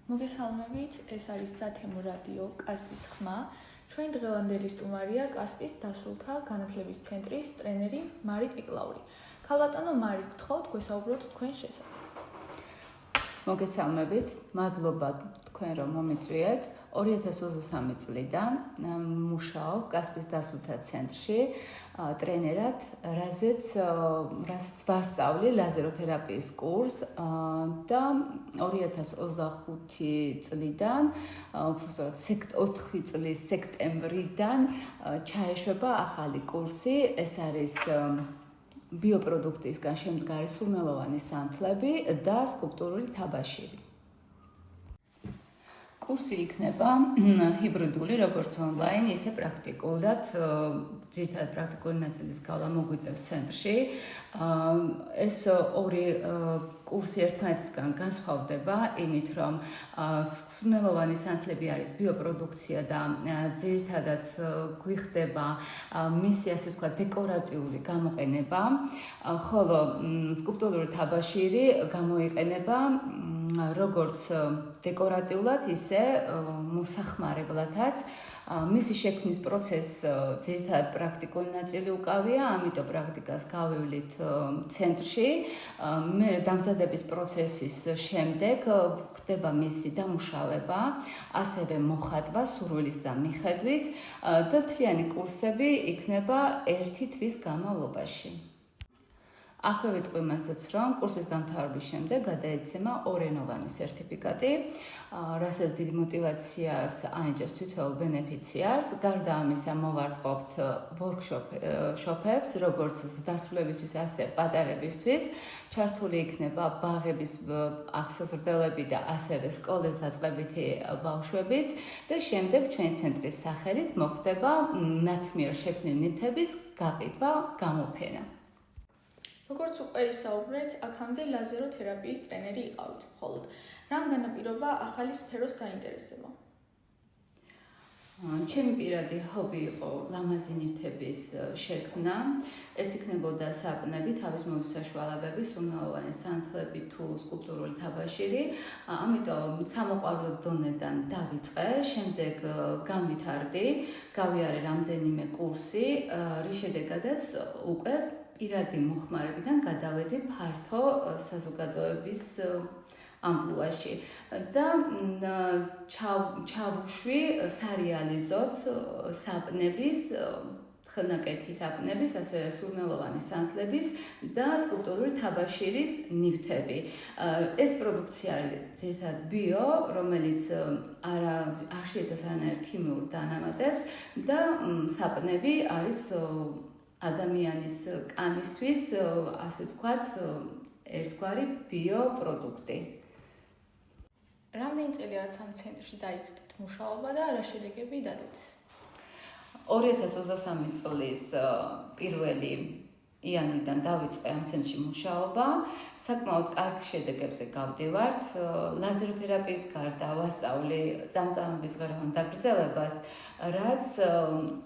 მოგესალმებით, ეს არის სათემო რადიო კასპის ხმა. ჩვენ დღევანდელი სტუმარია კასპის დასრულთა განათლების ცენტრის ტრენერი მარი ტიკლაური. ქალბატონო მარი, გთხოვთ გვესაუბროთ თქვენ შესახებ. მოგესალმებით, მადლობა თქვენ რომ მომიწვიეთ. 2023 წლიდან მუშაობ კასპის დასრულთა ცენტრში ტრენერად, რასაც ვასწავლი ლაზეროთერაპიის კურსს და 2025 წლიდან, უბრალოდ 4 წლის სექტემბრიდან ჩაეშვება ახალი კურსი, ეს არის ბიოპროდუქტისგან შემდგარი სურნელოვანი სანთლები და სკულპტურული თაბაშირი. კურსი იქნება ჰიბრიდული, როგორც ონლაინ, ისე პრაქტიკულად, ძირითადად პრაქტიკული ნაწილის გავლა მოგვიწევს ცენტრში. ეს ორი კურსი ერთმანეთისგან განსხვავდება იმით, რომ სურნელოვანი სანთლები არის ბიოპროდუქცია და ძირითადად გვიხდება მისი, ასე ვთქვათ, დეკორატიული გამოყენება, ხოლო სკულპტურული თაბაშირი გამოიყენება როგორც დეკორატიულად, ისე მოსახმარებლათაც. მისი შექმნის პროცესს ძირითადად პრაქტიკული ნაწილი უკავია, ამიტომ პრაქტიკას გავივლით ცენტრში. მე დამზადების პროცესის შემდეგ ხდება მისი დამუშავება, ასევე მოხატვა სურვილის და მიხედვით და მთლიანი კურსები იქნება 1 თვის განმავლობაში. აქვე ვიტყვი მასაც, რომ კურსის დამთავრების შემდეგ გადაეცემა ორენოვანი სერტიფიკატი, რასაც დიდი მოტივაციას ანიჭებს თითოეულ ბენეფიციარს. გარდა ამისა, მოვარწყობთ ვორქშოპებს, როგორც დასრულებისთვის, ასე პატარებისთვის. ჩართული იქნება ბაღების აღსაზრდელები და ასევე სკოლის დაწყებითი ბავშვებიც და შემდეგ ჩვენ ცენტრის სახელით მოხდება მათ მიერ შექმნილი ნივთების გაყიდვა, გამოფენა. როგორც უკვე ისაუბრეთ, აქამდე ლაზეროთერაპიის ტრენერი იყავით, მხოლოდ რამ განაპირობა ახალი სფეროს დაინტერესება? ჩემი პირადი ჰობი იყო ლამაზი ნივთების შექმნა. ეს იქნებოდა საპნები, თავისმოვი საშუალებები, სურნელოვანი სანთლები თუ სკულპტურული თაბაშირი. ამიტომ სამოყვარულო დონედან დავიწყე, შემდეგ განვითარდი, გავიარე რამდენიმე კურსი, რის შედეგადაც უკვე პირადი მოხმარებიდან გადავედი ფართო საზოგადოების ამპლუაში და ჩავუშვი სარეალიზოთ საპნების, ხელნაკეთი საპნების, ასევე სურნელოვანი სანთლების და სკულპტურული თაბაშირის ნივთები. ეს პროდუქცია არის ძირითადად ბიო, რომელიც არ შეიცავს არანაირ ქიმიურ დანამატებს და საპნები არის ადამიანის კანისთვის, ასე ვთქვათ, ერთგვარი ბიოპროდუქტი. რამდენი წელია ამ ცენტრში დაიწყეთ მუშაობა და რა შედეგები დადეთ? 2023 წლის 1 იანვრიდან დავიწყე ამ ცენტრში მუშაობა. საკმაოდ კარგ შედეგებზე გავდივართ. ლაზეროთერაპიის გარდა ვასწავლი წამწამების გარემო დაგრძელებას, რაც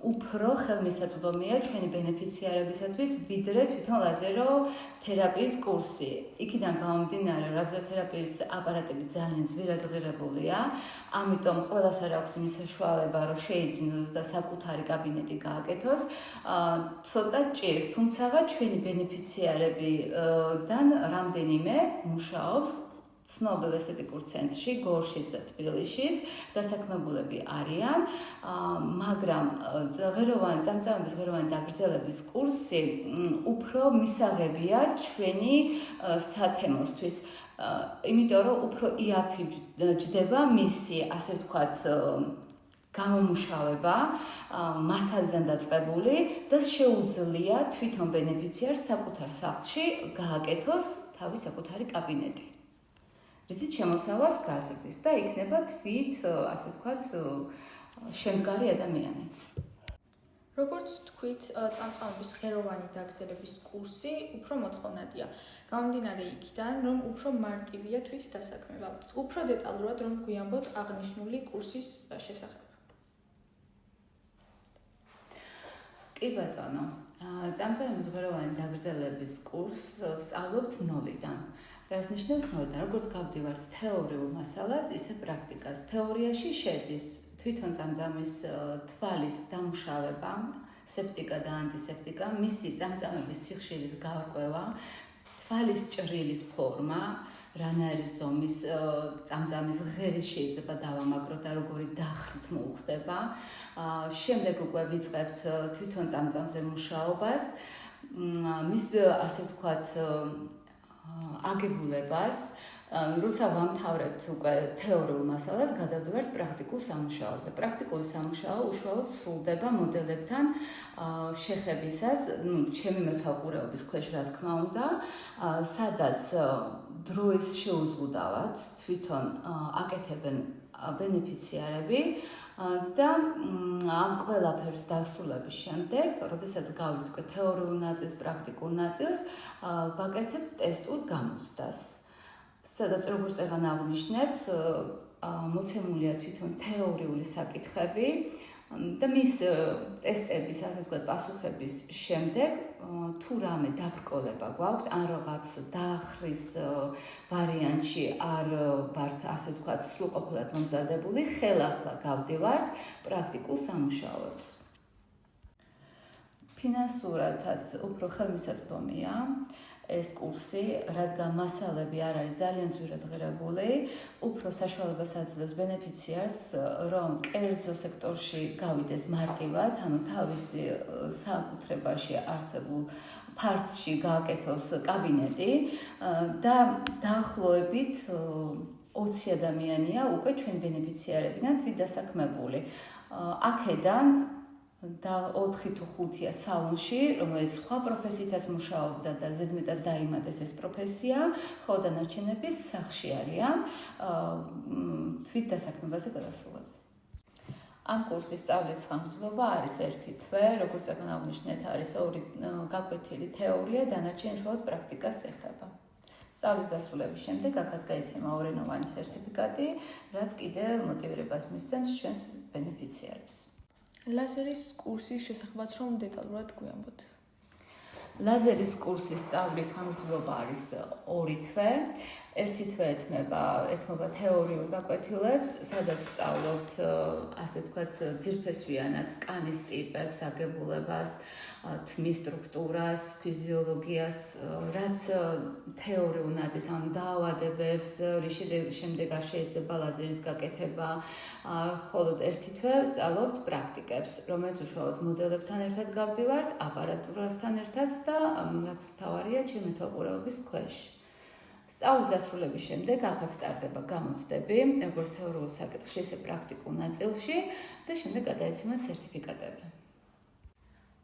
უფრო ხელმისაწვდომია ჩვენი ბენეფიციარებისათვის, ვიდრე თვითონ ლაზეროთერაპიის კურსი. იქიდან გამომდინარე, ლაზეროთერაპიის აპარატები ძალიან ძვირადღირებულია, ამიტომ ყველას არ აქვს იმის საშუალება, რომ შეიძინოს და საკუთარი კაბინეტი გააკეთოს. ცოტა ჭირს, თუმცა ჩვენი ბენეფიციარებიდან რამდენიმე მუშაობს ცნობილ ესთეტიკურ ცენტრში, გორშიც და თბილისშიც, დასაქმებულები არიან, მაგრამ წამწამების ღეროვანი დაგრძელების კურსი უფრო მისაღებია ჩვენი სათემოსთვის, იმიტომ რომ უფრო იაფი ჯდება მისი, ასე ვთქვათ, გამომუშავება, მასალიდან დაწყებული და შეუძლია თვითონ ბენეფიციარს საკუთარ სახლში გააკეთოს თავის საკუთარი კაბინეტი. რითიც შემოსავალს გაზრდის და იქნება თვით, ასე ვთქვათ, შემდგარი ადამიანი. როგორც თქვით, წამწამების ღეროვანი დაგრძელების კურსი უფრო მოთხოვნადია. გამომდინარე იქიდან, რომ უფრო მარტივია თვით დასაქმება. უფრო დეტალურად რომ გვიამბოთ აღნიშნული კურსის შესახებ. კი ბატონო, წამწამების ღეროვანი დაგრძელების კურსს სწავლობთ 0-დან. რას ნიშნავს მოდან, როგორც გავდივართ თეორიულ მასალას, ისე პრაქტიკას. თეორიაში შედის თვითონ წამწამის თვალის დამუშავება, სეპტიკა და ანტისეპტიკა, მისი წამწამების სიხშირის გარკვევა, თვალის ჭრილის ფორმა, რანაირი ზომის წამწამის ღერის შეიძლება დავამაგროთ და როგორი დახრით მოუხდება. შემდეგ უკვე ვიწყებთ თვითონ წამწამზე მუშაობას, მის ასე ვთქვათ აგებულებას, როცა ვამთავრებთ უკვე თეორიულ მასალას, გადავდივართ პრაქტიკულ სამუშაოზე. პრაქტიკული სამუშაო უშუალოდ სრულდება მოდელებთან შეხებისას, ჩემი მეთვალყურეობის ქვეშ, რა თქმა უნდა, სადაც დროის შეუზღუდავად თვითონ აკეთებენ ბენეფიციარები და ამ ყველაფერს დასრულების შემდეგ, როდესაც გავით უკვე თეორიულ ნაწილს, პრაქტიკულ ნაწილს, ვაკეთებთ ტესტურ გამოცდას. სადაც როგორც წეგან აღნიშნეთ, მოცემულია თვითონ თეორიული საკითხები და მის ტესტების, ასე ვთქვათ, პასუხების შემდეგ თუ რამე დაბრკოლება გვაქვს, ან რაღაც დაახრის ვარიანტში არ ვართ, ასე ვთქვათ, სრულყოფილად მომზადებული, ხელახლა გავდივართ პრაქტიკულ სამუშაოებს. ფინანსურადაც უფრო ხელმისაწვდომია ეს კურსი, რადგან მასალები არ არის ძალიან ძვირად ღირებული, უფრო საშუალებას აძლევს ბენეფიციარს, რომ კერძო სექტორში გავიდეს მარტივად, ანუ თავისი საკუთრებაში არსებულ ფართში გააკეთოს კაბინეტი და დაახლოებით 20 ადამიანია უკვე ჩვენ ბენეფიციარებიდან თვითდასაქმებული. აქედან და 4 თუ 5-ია სალონში, რომელიც სხვა პროფესიითაც მუშაობდა და ზედმეტად დაიმატეს ეს პროფესია, ხო დანარჩენები სახლში არიან თვითდასაქმებაზე გადასულები. ამ კურსის სწავლის ხანგრძლივობა არის 1 თვე, როგორც წეგან აღნიშნეთ, არის 2 გაკვეთილი თეორია, დანარჩენი უშუალოდ პრაქტიკას ეხება. სწავლის დასრულების შემდეგ აქაც გაიცემა ორენოვანი სერტიფიკატი, რაც კიდევ მოტივირებას მისცემს ჩვენს ბენეფიციარებს. ლაზერის კურსის შესახებაც რომ დეტალურად გვიამბოთ. ლაზერის კურსის სწავლის ხანგრძლივობა არის 2 თვე. 1 თვე ეთმობა თეორიულ გაკვეთილებს, სადაც ვსწავლობთ, ასე ვთქვათ, ძირფესვიანად კანის ტიპებს, აგებულებას, თმის სტრუქტურას, ფიზიოლოგიას, რაც თეორიულ ნაწილს, ანუ დაავადებებს, რის შემდეგ არ შეიძლება ლაზერის გაკეთება, ხოლო 1 თვე ვსწავლობთ პრაქტიკებს, რომელიც უშუალოდ მოდელებთან ერთად გავდივართ, აპარატურასთან ერთად და რაც მთავარია, ჩემი მეთვალყურეობის ქვეშ. სწავლის დასრულების შემდეგ აქაც სტარტდება გამოცდები, როგორც თეორიულ საკითხში, ისე პრაქტიკულ ნაწილში და შემდეგ გადაეცემათ სერტიფიკატები.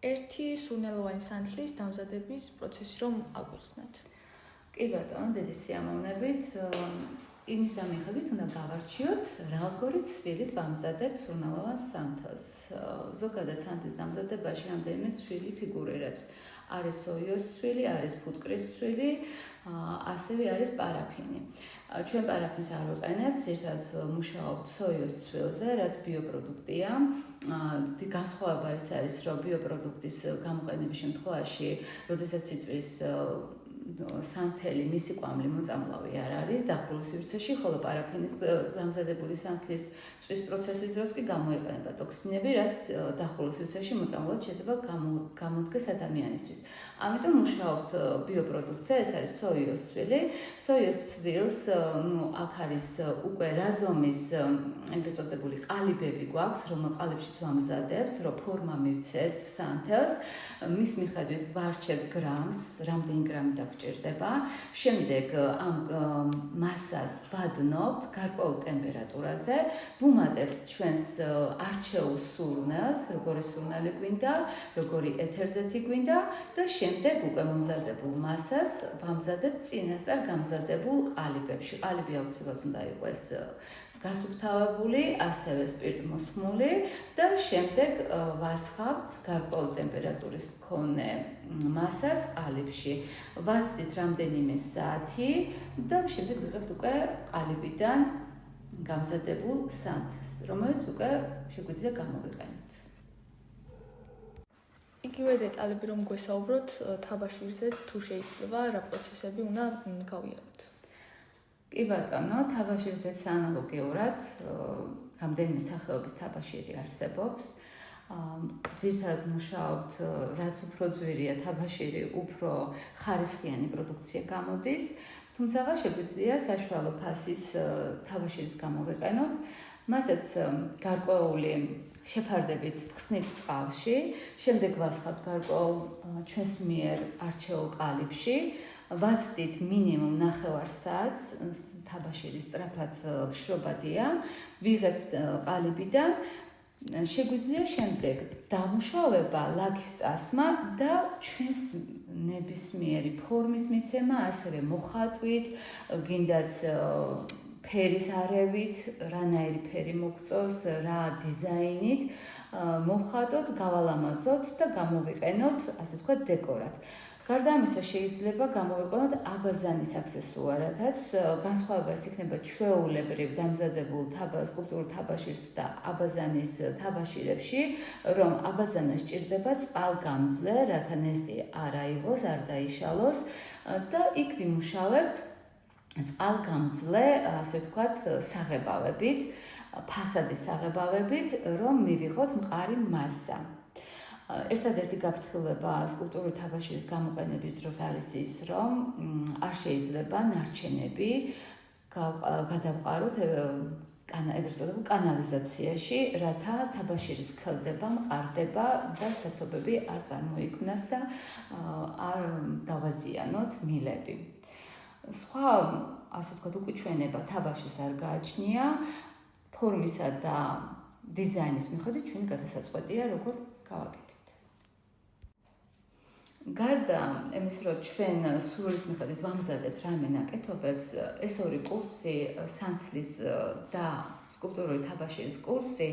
ერთი სურნელოვანი სანთლის დამზადების პროცესი რომ აგვიხსნათ. კი ბატონო, დიდი სიამოვნებით, იმის დამიხებით უნდა გავარჩიოთ, როგორი ცვილით ვამზადებთ სურნელოვან სანთელს. ზოგადად სანთლის დამზადებაში რამდენიმე ცვილი ფიგურირებს. არის სოიოს ცვილი, არის ფუტკრის ცვილი, ასევე არის პარაფინი. ჩვენ პარაფინს არ ვიყენებთ, ზოგადად მუშაობთ სოიოს ცვილზე, რაც ბიოპროდუქტია. განსხვავება ეს არის, რომ ბიოპროდუქტის გამოყენების შემთხვევაში, როდესაც იწვის სანთელი, მისი კვამლი მოწამლავი არ არის დახურულ სივრცეში, ხოლო პარაფინის დამზადებული სანთლის წვის პროცესის დროს კი გამოიყენება ტოქსინები, რაც დახურულ სივრცეში მოწამლულად შეიძლება გამოდგეს ადამიანისთვის. ამიტომ მუშაობთ ბიოპროდუქტზე, ეს არის სოიოს ცვილი. სოიოს ცვილს, აქ არის უკვე რაზომის ეგრეთ წოდებული ყალიბები გვაქვს, რომ ყალიბშიც ვამზადებთ, რომ ფორმა მივცეთ სანთელს. მის მიხედვით ვარჩევთ გრამს, რამდენი გრამი დაგჭირდება. შემდეგ ამ მასას ვადნობთ გარკვეულ ტემპერატურაზე, ვუმატებთ ჩვენს არჩეულ სურნელს, როგორი სურნელი გვინდა, როგორი ეთერზეთი გვინდა და შემდეგ უკვე მომზადებულ მასას ვამზადებთ წინასწარ გამზადებულ ყალიბებში. ყალიბი აუცილებლად უნდა იყოს გასუფთავებული, ასევე სპირტმოსხმული და შემდეგ ვასხავთ გარკვეული ტემპერატურის მქონე მასას ყალიბში. ვაცდით რამდენიმე საათი და შემდეგ ვიღებთ უკვე ყალიბიდან გამზადებულ სანთელს, რომელიც უკვე შეგვიძლია გამოვიყენოთ. იგივე დეტალები რომ გვესაუბროთ თაბაშირზეც თუ შეიძლება რა პროცესები უნდა გავიაროთ. კი ბატონო, თაბაშირზეც ანალოგიურად რამდენიმე სახეობის თაბაშირი არსებობს. ძირითადად მუშაობთ, რაც უფრო ძვირია თაბაშირი, უფრო ხარისხიანი პროდუქცია გამოდის, თუმცა შეგვიძლია საშუალო ფასის თაბაშირიც გამოვიყენოთ, მასაც გარკვეული შეფარდებით ხსნით წყალში, შემდეგ ვასხავთ გარკვეულ ჩვენს მიერ არჩეულ ყალიბში, ვაცდით მინიმუმ 9 საათს, თაბაშირი სწრაფად შრობადია, ვიღებთ ყალიბიდან, შეგვიძლია შემდეგ დამუშავება, ლაქის წასმა და ჩვენს ნებისმიერი ფორმის მიცემა, ასევე მოხატვით, გინდაც ფერის არევით, რანაირი ფერი მოგწოს, რა დიზაინით მოვხატოთ, გავალამაზოთ და გამოვიყენოთ, ასე ვთქვათ, დეკორად. გარდა ამისა შეიძლება გამოვიყენოთ აბაზანის აქსესუარადაც, განსხვავებას იქნება ჩვეულებრივ დამზადებულ სკულპტურულ თაბაშირს და აბაზანის თაბაშირებში, რომ აბაზანა სჭირდება წყალგამძლე, რათა ნესტი არ აიღოს, არ დაიშალოს და იქ ვიმუშავებთ წყალგამძლე, ასე ვთქვათ, საღებავებით, ფასადის საღებავებით, რომ მივიღოთ მყარი მასა. ერთადერთი გაფრთხილება სკულპტურული თაბაშირის გამოყენების დროს არის ის, რომ არ შეიძლება ნარჩენები გადავყაროთ ეგრეთ წოდებულ კანალიზაციაში, რათა თაბაშირის ქლდება, მყარდება და საცობები არ წარმოიქმნას და არ დავაზიანოთ მილები. სხვა, ასე ვთქვათ, უკუჩვენება თაბაშირს არ გააჩნია, ფორმისა და დიზაინის მიხედვით ჩვენი გადასაწყვეტია, როგორ გავაკეთებთ. გარდა იმის, რომ ჩვენ სურვილის მიხედვით ვამზადებთ რამე ნაკეთობებს, ეს ორი კურსი, სანთლის და სკულპტურული თაბაშირის კურსი,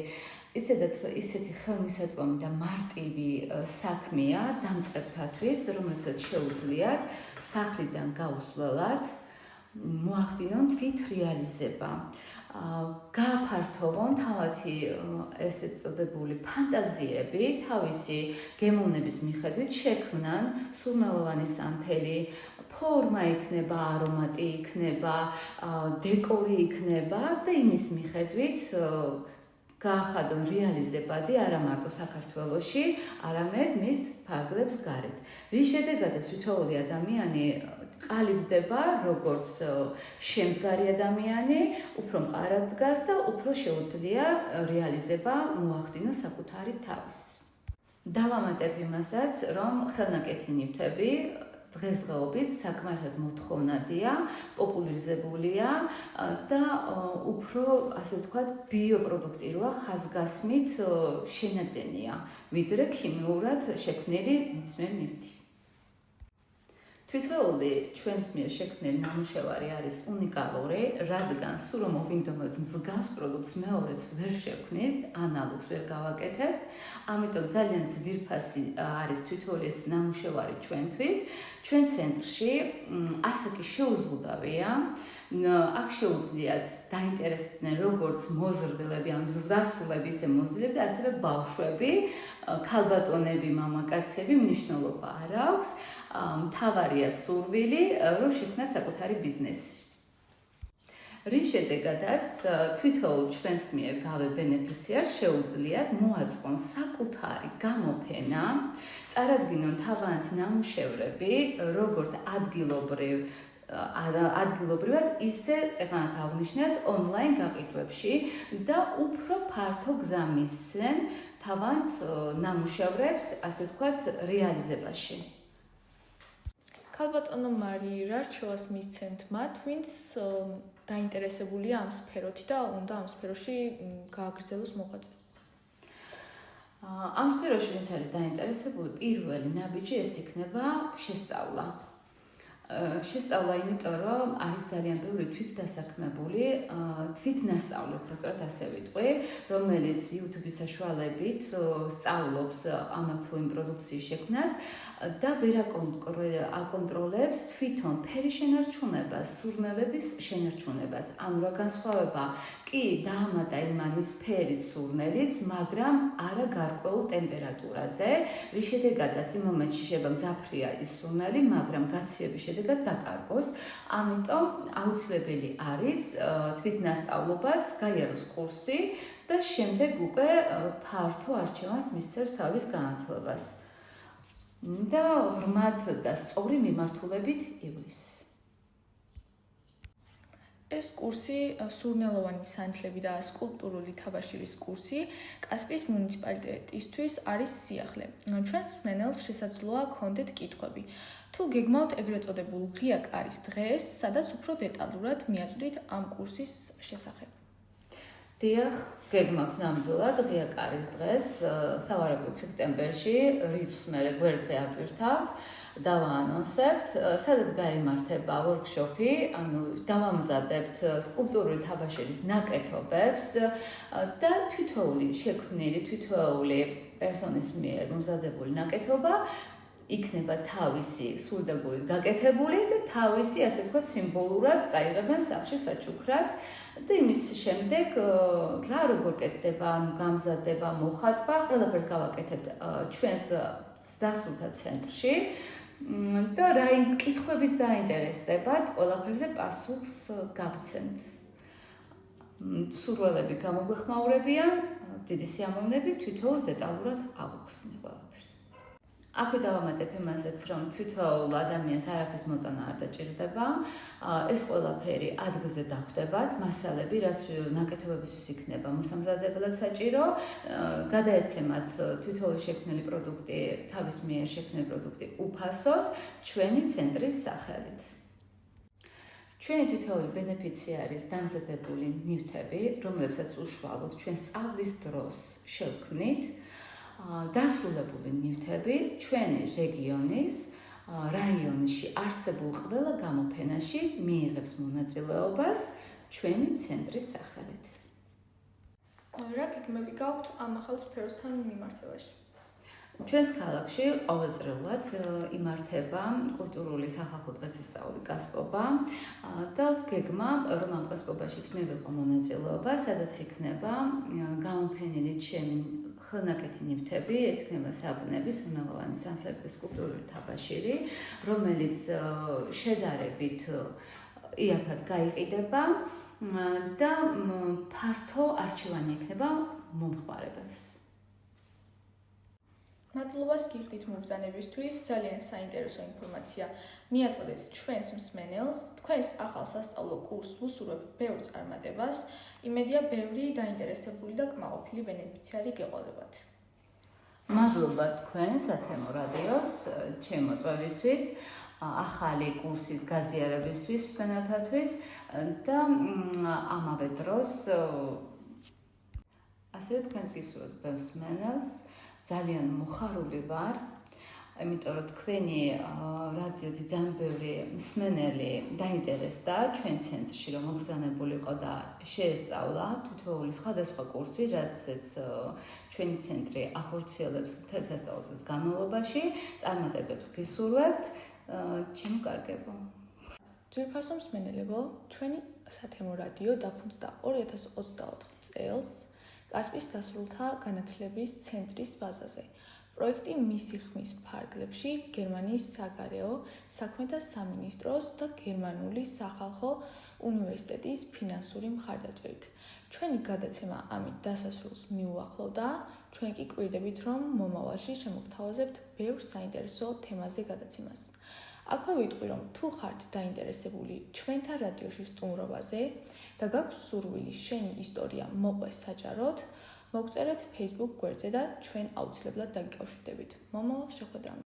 ისეთი ხელმისაწვდომი და მარტივი საქმეა დამწყებთათვის, რომლებსაც შეუძლიათ სახლიდან გაუსვლელად მოახდინონ თვით რეალიზება. გააფართოვონ თავათი ესეთ წოდებული ფანტაზიები, თავისი გემოვნების მიხედვით შექმნან სურნელოვანი სანთელი, ფორმა იქნება, არომატი იქნება, დეკორი იქნება და იმის მიხედვით გაახადონ რეალიზებადი არა მარტო საქართველოში, არამედ მის ფარგლებს გარეთ. რის შედეგადაც თითოეული ადამიანი ყალიბდება, როგორც შემდგარი ადამიანი, უფრო მყარად დგას და უფრო შეუძლია რეალიზება მოახდინოს საკუთარი თავის. დავამატებ იმასაც, რომ ხელნაკეთი ნივთები დღესდღეობით საკმარისად მოთხოვნადია, პოპულარიზებულია და უფრო, ასე ვთქვათ, ბიოპროდუქტი როა ხაზგასმით შენაძენია, ვიდრე ქიმიურად შექმნილი ნებისმიერი ნივთი. თითოეული ჩვენს მიერ შექმნილი ნამუშევარი არის უნიკალური, რადგან სულ რომ მოვინდომოთ მსგავს პროდუქტს მეორეც ვერ შევქმნით, ანალოგს ვერ გავაკეთებთ, ამიტომ ძალიან ძვირფასი არის თითოეული ეს ნამუშევარი ჩვენთვის. ჩვენ ცენტრში ასაკი შეუზღუდავია, აქ შეუძლიათ დაინტერესდნენ როგორც მოზრდილები, ან ზრდასრულები, ისე მოზრდილები და ასევე ბავშვები, ქალბატონები, მამაკაცები, მნიშვნელობა არ აქვს. მთავარია სურვილი, რომ შექმნათ საკუთარი ბიზნესი. რის შედეგადაც თვითონ ჩვენს მიერ გავე ბენეფიციარს შეუძლიათ მოაწყონ საკუთარი გამოფენა, წარადგინონ თავიანთი ნამუშევრები, როგორც ადგილობრივად, ისე წეღანაც აღნიშნეთ ონლაინ გაყიდვებში და უფრო ფართო გზა მისცენ თავიანთ ნამუშევრებს, ასე ვთქვათ, რეალიზებაში. ქალბატონო მარი, რა რჩევას მისცემთ მათ, ვინც დაინტერესებულია ამ სფეროთი და უნდა ამ სფეროში გააგრძელოს მოღვაწეობა? ამ სფეროში ვინც არის დაინტერესებული, პირველი ნაბიჯი ეს იქნება შესწავლა. შესწავლა იმიტომ, რომ არის ძალიან ბევრი თვითდასაქმებული, თვითნასწავლი, უბრალოდ ასე ვიტყვი, რომელიც YouTube-ის საშუალებით სწავლობს ამა თუ იმ პროდუქციის შექმნას და ვერ აკონტროლებს თვითონ ფერის შენარჩუნებას, სურნელების შენარჩუნებას. ანუ რა განსხვავება კი დაამატა იმანის ფერით სურნელიც, მაგრამ არა გარკვეულ ტემპერატურაზე, რის შედეგადაც იმ მომენტში შეიძლება მძაფრია ის სურნელი, მაგრამ გაცივების შედეგად შედეგად დაკარგოს. ამიტომ აუცილებელი არის თვითნასწავლობას გაიაროს კურსი და შემდეგ უკვე ფართო არჩევანს მისცემს თავის განათლებას. და ღრმად და სწორი მიმართულებით ივლისს. ეს კურსი სურნელოვანი სანთლები და სკულპტურული თაბაშირის კურსი კასპიის მუნიციპალიტეტისთვის არის სიახლე. ჩვენს მსმენელს შესაძლოა ჰქონდეთ კითხვები. თუ გეგმავთ ეგრეთ წოდებულ ღია კარის დღეს, სადაც უფრო დეტალურად მიაწვდით ამ კურსის შესახებ. დიახ, გეგმავთ ნამდვილად ღია კარის დღეს, სავარაუდოდ სექტემბერში, რიცხვს მე გვერდზე ატვირთავთ. დავაანონსებთ, სადაც გაიმართება ვორქშოპი, ანუ დავამზადებთ სკულპტურული თაბაშირის ნაკეთობებს და თითოეული შექმნილი, თითოეული პერსონის მიერ მომზადებული ნაკეთობა იქნება თავისი სულდაგურით გაკეთებული და თავისი, ასე ვთქვათ, სიმბოლურად წაიღებენ სახლში საჩუქრად და იმის შემდეგ რა როგორ კეთდება, ანუ გამზადება, მოხატვა, ყველაფერს გავაკეთებთ ჩვენს დასრულთა ცენტრში. და რა კითხვების დაინტერესდებათ, ყველაფერზე პასუხს გავცემთ. სურვილები გამოგვეხმაურებიან, დიდი სიამოვნებით თვითოულს დეტალურად ავუხსნი ყველაფერს. აქვე დავამატებ იმასაც, რომ თვითოულ ადამიანს არაფრის მოტანა არ დაჭირდება. ეს ყველაფერი ადგილზე დახვდებათ, მასალები, რაც ნაკეთობებისთვის იქნება მოსამზადებლად საჭირო, გადაეცემათ თვითოულ შექმნილი პროდუქტი, თავის მიერ შექმნილი პროდუქტი უფასოდ ჩვენი ცენტრის სახელით. ჩვენი თითოეული ბენეფიციარის დამზადებული ნივთები, რომლებსაც უშუალოდ ჩვენ სწავლის დროს შევქმნით, დასრულებული ნივთები ჩვენი რეგიონის რაიონში არსებულ ყველა გამოფენაში მიიღებს მონაწილეობას ჩვენი ცენტრის სახელით. რა გეგმები გაქვთ ამ ახალ სფეროსთან მიმართებაში? ჩვენს ქალაქში ყოველწლიურად იმართება კულტურული სახალხო დღესასწაული გასპობა და გეგმა, რომ ამ გასპობაშიც მე ვიყო მონაწილეობა, სადაც იქნება გამოფენილი ჩემი ხელნაკეთი ნივთები, ეს იქნება საბუნების სურნელოვანი სანთლები და სკულპტურული თაბაშირი, რომელიც შედარებით იაფად გაიყიდება და ფართო არჩევანი იქნება მომხმარებელს. მადლობას გიხდით მობრძანებისთვის, ძალიან საინტერესო ინფორმაცია მიაწოდეთ ჩვენს მსმენელს. თქვენს ახალ სასწავლო კურსს ვუსურვებ ბევრ წარმატებას. იმედია, ბევრი დაინტერესებული და კმაყოფილი ბენეფიციარი გეყოლებათ. მადლობა თქვენ სათემო რადიოს ჩემი მოწვევისთვის, ახალი კურსის გაზიარებისთვის თქვენათათვის და ამავე დროს ასევე თქვენს გისურვებთ ბევრ მსმენელს. ძალიან მოხარული ვარ, იმიტომ რომ თქვენი რადიოთი ძალიან ბევრი მსმენელი დაინტერესდა ჩვენ ცენტრში, რომ მობრძანებული იყო და შეესწავლა თითოეული სხვადასხვა კურსი, რასაც ჩვენი ცენტრი ახორციელებს მთელ სასწავლო წლის განმავლობაში. წარმატებებს გისურვებთ, ჩემო კარგებო. ძვირფასო მსმენელებო, ჩვენი სათემო რადიო დაფუძნდა 2024 წელს კასპიის დასრულთა განათლების ცენტრის ბაზაზე. პროექტი მისი ხმის ფარგლებში გერმანიის საგარეო საქმეთა სამინისტროს და გერმანული სახალხო უნივერსიტეტის ფინანსური მხარდაჭერით. ჩვენი გადაცემა ამით დასასრულს მიუახლოვდა, ჩვენ კი გვირდებით, რომ მომავალში შემოგთავაზებთ ბევრ საინტერესო თემაზე გადაცემას. აქვე ვიტყვი, რომ თუ ხართ დაინტერესებული ჩვენთან რადიოში სტუმრობაზე და გაქვთ სურვილი შენი ისტორია მოყვეს საჯაროდ, მოგწერეთ Facebook გვერდზე და ჩვენ აუცილებლად დაგიკავშირდებით. მომავალ შეხვედრამდე.